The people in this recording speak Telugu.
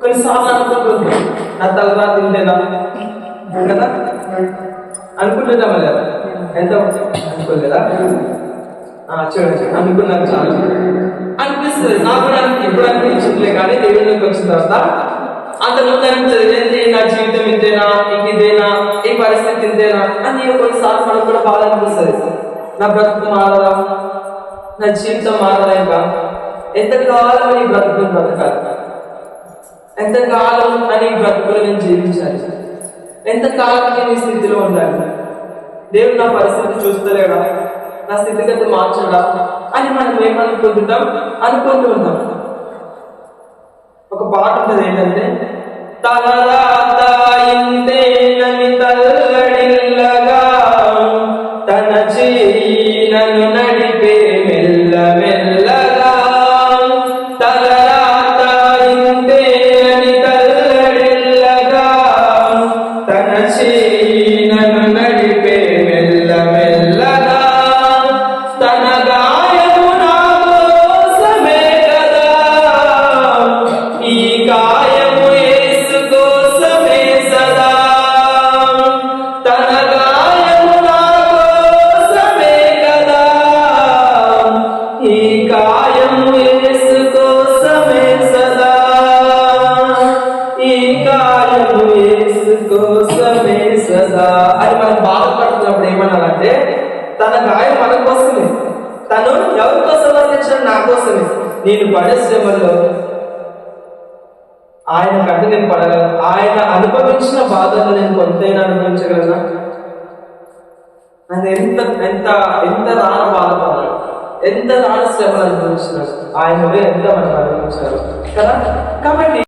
కొన్నిసార్లు అనుకుంటుంది నా తలరా తింటేనా కదా అనుకుంటుందామా లేదా? ఎంత అనుకోలేదా? చూడండి, అనుకున్నాను చాలు అనిపిస్తుంది. నాకు కూడా ఇప్పుడు అనిపించట్లే, కానీ దేవునికి వచ్చిన తర్వాత అంతకుముందు అనిపించదు, ఏంటి నా జీవితం ఇంతేనా, ఇంక ఇదేనా, ఈ పరిస్థితి ఇంతేనా అని కొన్నిసార్లు మనకు కూడా బాధ అనిపిస్తుంది. నా బ్రతుకు మారదా, నా జీవితం మారదా, ఇంకా ఎంతకాలం ఈ బ్రతుకులు బ్రతకాలి, ఎంతకాలం అని బ్రతుకులు నేను జీవించాలి, ఎంతకాలం నేను ఈ స్థితిలో ఉండాలి, దేవుడు నా పరిస్థితి చూస్తలేడా, నా స్థితిగతి మార్చడా అని మనం ఏమనుకుంటున్నాం, అనుకుంటూ ఉన్నాం. ఒక పాట ఉంటుంది ఏంటంటే, తలరాత ఇంతేనని తల్లడిల్లగా తన చేయి నన్ను నడిపే మెల్ల మెల్లగా, తలరాత ఇంతేనని తల్లడిల్లగా తన చేయి నన్ను నడిపే మెల్ల మెల్లగా, తన గాయము నా కోసమే కదా, ఈ గాయము యేసు కోసమే సదా, తన గాయము నా కోసమే కదా, ఈ గాయము యేసు కోసమే సదా, ఈ గాయము యేసు కోసమే సదా అని మనం బాధపడుతున్నప్పుడు ఏమన్నారంటే, తన గాయం మన కోసమే, తను ఎవరి కోసం వర్తించడం, నా కోసమే. నేను పడే శ్రమల్లో ఆయన కంటే నేను పడగలను, ఆయన అనుభవించిన బాధలు నేను కొంతైనా అనుభవించగలనా? ఆయన ఎంత ఎంత ఎంత రాన బాధపడాలి, ఎంత రాన శ్రమలు అనుభవించినారు, ఆయన ఎంత మనం అనుభవించారు కదా. కాబట్టి